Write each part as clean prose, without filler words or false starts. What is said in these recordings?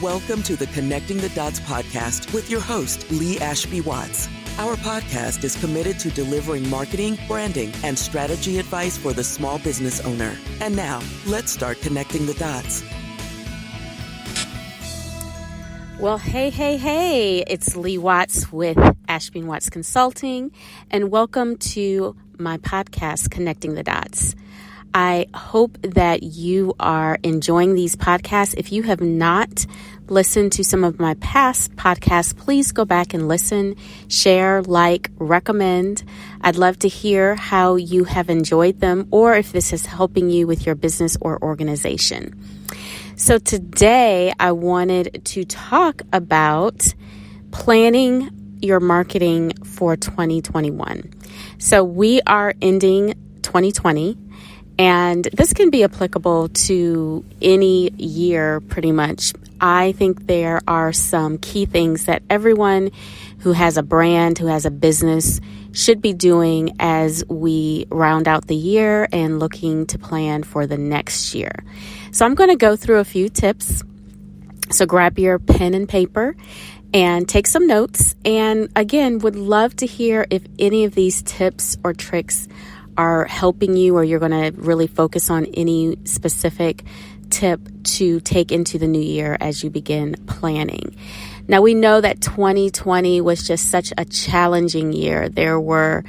Welcome to the Connecting the Dots podcast with your host, Lee Ashby Watts. Our podcast is committed to delivering marketing, branding, and strategy advice for the small business owner. And now, let's start connecting the dots. Well, hey, it's Lee Watts with Ashby Watts Consulting, and welcome to my podcast, Connecting the Dots. I hope that you are enjoying these podcasts. If you have not listened to some of my past podcasts, please go back and listen, share, like, recommend. I'd love to hear how you have enjoyed them or if this is helping you with your business or organization. So today I wanted to talk about planning your marketing for 2021. So we are ending 2020. And this can be applicable to any year pretty much. I think there are some key things that everyone who has a brand, who has a business, should be doing as we round out the year and looking to plan for the next year. So I'm going to go through a few tips. So grab your pen and paper and take some notes. And again, would love to hear if any of these tips or tricks are helping you, or you're going to really focus on any specific tip to take into the new year as you begin planning. Now, we know that 2020 was just such a challenging year. There were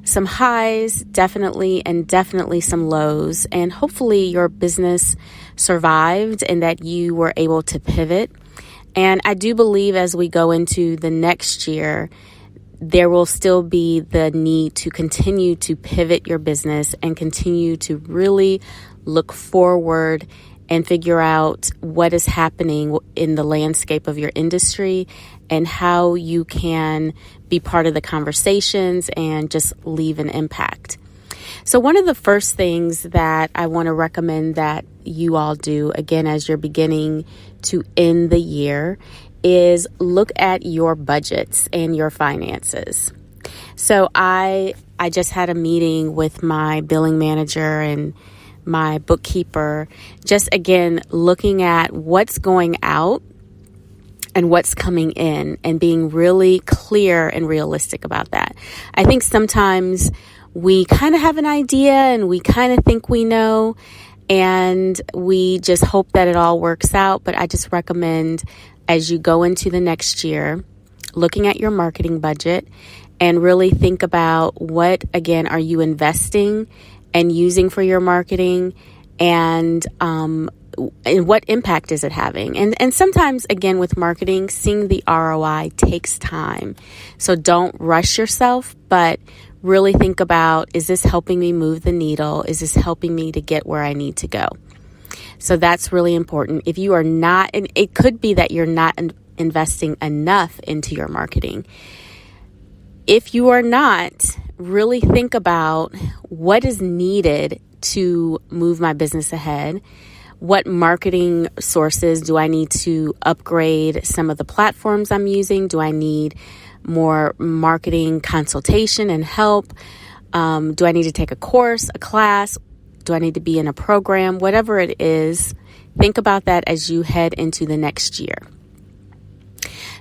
some highs, definitely some lows, and hopefully your business survived and that you were able to pivot. And I do believe as we go into the next year, there will still be the need to continue to pivot your business and continue to really look forward and figure out what is happening in the landscape of your industry and how you can be part of the conversations and just leave an impact. So one of the first things that I want to recommend that you all do, again, as you're beginning to end the year, is look at your budgets and your finances. So I just had a meeting with my billing manager and my bookkeeper, just again, looking at what's going out and what's coming in and being really clear and realistic about that. I think sometimes we kind of have an idea and we kind of think we know, and we just hope that it all works out. But I just recommend, as you go into the next year, looking at your marketing budget and really think about what, again, are you investing and using for your marketing, and what impact is it having? And sometimes, again, with marketing, seeing the ROI takes time. So don't rush yourself, but really think about, is this helping me move the needle? Is this helping me to get where I need to go? So that's really important. If you are not, and it could be that you're not investing enough into your marketing. If you are not, really think about what is needed to move my business ahead. What marketing sources do I need to upgrade some of the platforms I'm using? Do I need more marketing consultation and help? Do I need to take a course, a class? Do I need to be in a program? Whatever it is, think about that as you head into the next year.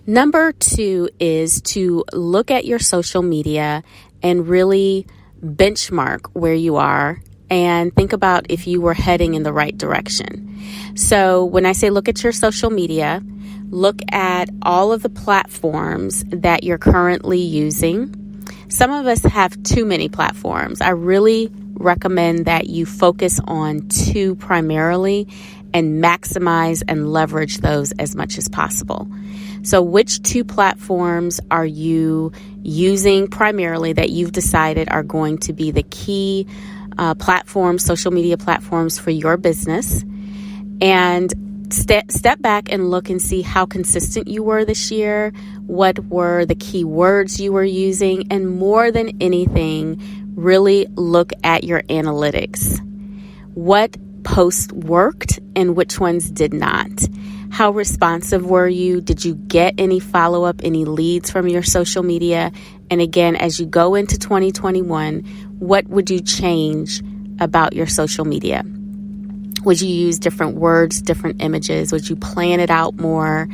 Number 2 is to look at your social media and really benchmark where you are and think about if you were heading in the right direction. So when I say look at your social media, look at all of the platforms that you're currently using. Some of us have too many platforms. I really recommend that you focus on 2 primarily and maximize and leverage those as much as possible. So which 2 platforms are you using primarily that you've decided are going to be the key platforms, social media platforms for your business? And step back and look and see how consistent you were this year. What were the key words you were using? And more than anything, really look at your analytics. What posts worked and which ones did not? How responsive were you? Did you get any follow-up, any leads from your social media? And again, as you go into 2021, what would you change about your social media? Would you use different words, different images? Would you plan it out more?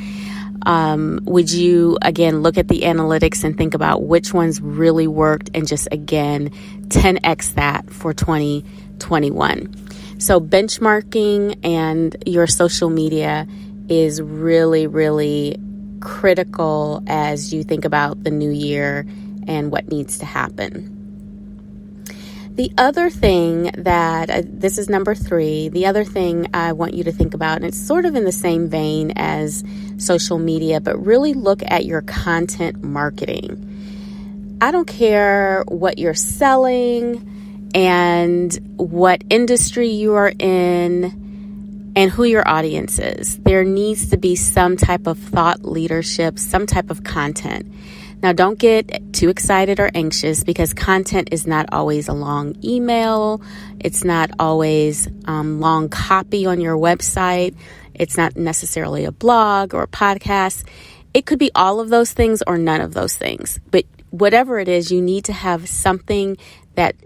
Would you, again, look at the analytics and think about which ones really worked and just, again, 10x that for 2021? So benchmarking and your social media is really, really critical as you think about the new year and what needs to happen. The other thing that, this is number 3, the other thing I want you to think about, and it's sort of in the same vein as social media, but really look at your content marketing. I don't care what you're selling and what industry you are in and who your audience is. There needs to be some type of thought leadership, some type of content. Now, don't get too excited or anxious because content is not always a long email. It's not always long copy on your website. It's not necessarily a blog or a podcast. It could be all of those things or none of those things. But whatever it is, you need to have something that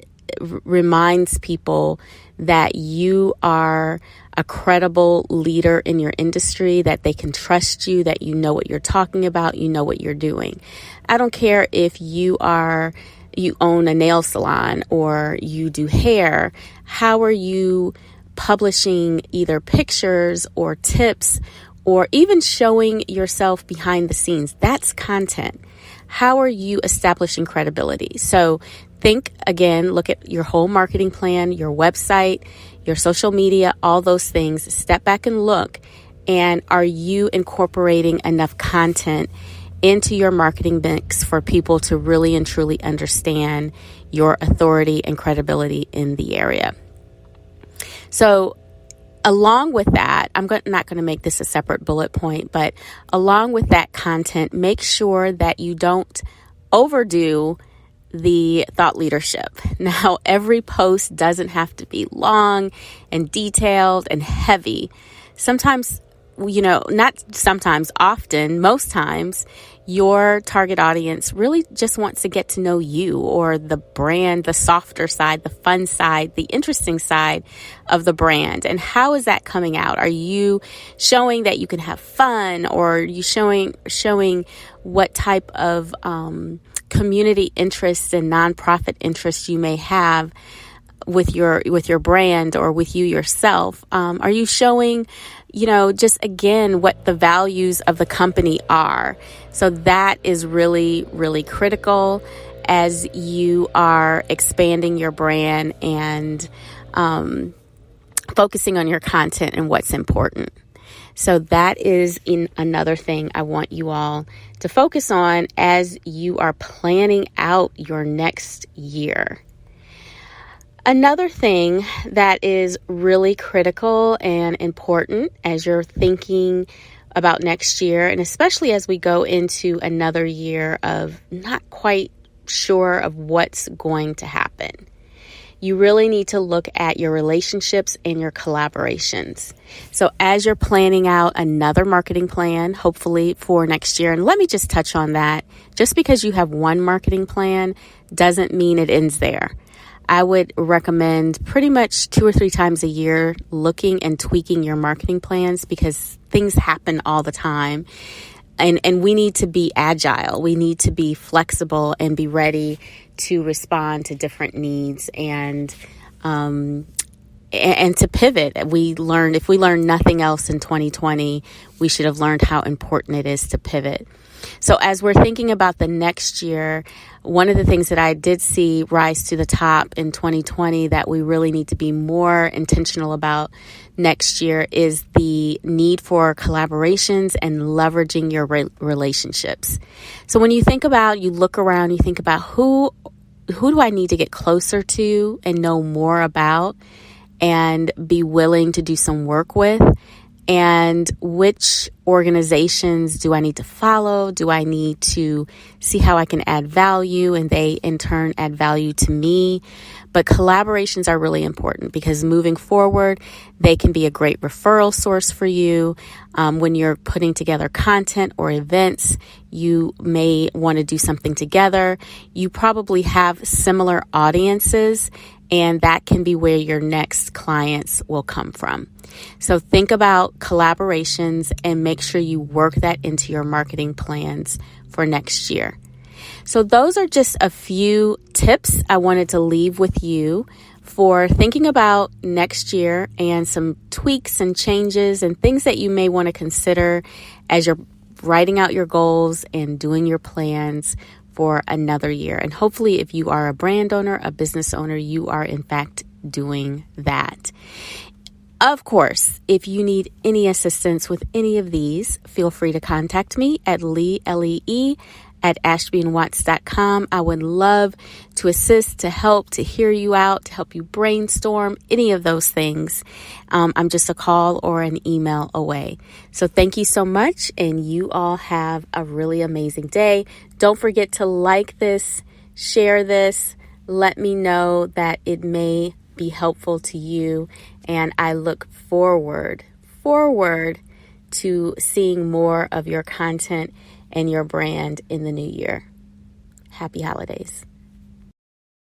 reminds people that you are a credible leader in your industry, that they can trust you, that you know what you're talking about, you know what you're doing. I don't care if you own a nail salon or you do hair. How are you publishing either pictures or tips or even showing yourself behind the scenes? That's content. How are you establishing credibility? So think again, look at your whole marketing plan, your website, your social media, all those things. Step back and look. And are you incorporating enough content into your marketing mix for people to really and truly understand your authority and credibility in the area? So along with that, I'm not going to make this a separate bullet point, but along with that content, make sure that you don't overdo the thought leadership. Now, every post doesn't have to be long and detailed and heavy. Sometimes, often, most times, your target audience really just wants to get to know you or the brand, the softer side, the fun side, the interesting side of the brand. And how is that coming out? Are you showing that you can have fun, or are you showing what type of community interests and nonprofit interests you may have with your brand or with you yourself? Are you showing, just again, what the values of the company are? So that is really, really critical as you are expanding your brand and focusing on your content and what's important. So that is another thing I want you all to focus on as you are planning out your next year. Another thing that is really critical and important as you're thinking about next year, and especially as we go into another year of not quite sure of what's going to happen, you really need to look at your relationships and your collaborations. So as you're planning out another marketing plan, hopefully for next year, and let me just touch on that, just because you have one marketing plan doesn't mean it ends there. I would recommend pretty much 2 or 3 times a year looking and tweaking your marketing plans because things happen all the time. And we need to be agile. We need to be flexible and be ready to respond to different needs and to pivot. If we learned nothing else in 2020, we should have learned how important it is to pivot. So as we're thinking about the next year, one of the things that I did see rise to the top in 2020 that we really need to be more intentional about next year is the need for collaborations and leveraging your relationships. So when you look around, you think about who do I need to get closer to and know more about and be willing to do some work with? And which organizations do I need to follow? Do I need to see how I can add value and they in turn add value to me? But collaborations are really important because moving forward, they can be a great referral source for you. When you're putting together content or events, you may want to do something together. You probably have similar audiences. and that can be where your next clients will come from. So think about collaborations and make sure you work that into your marketing plans for next year. So those are just a few tips I wanted to leave with you for thinking about next year and some tweaks and changes and things that you may want to consider as you're writing out your goals and doing your plans for another year. And hopefully, if you are a brand owner, a business owner, you are in fact doing that. Of course, if you need any assistance with any of these, feel free to contact me at Lee, at ashbyandwatts.com. I would love to assist, to help, to hear you out, to help you brainstorm, any of those things. I'm just a call or an email away. So thank you so much, and you all have a really amazing day. Don't forget to like this, share this, let me know that it may be helpful to you, and I look forward to seeing more of your content and your brand in the new year. Happy holidays.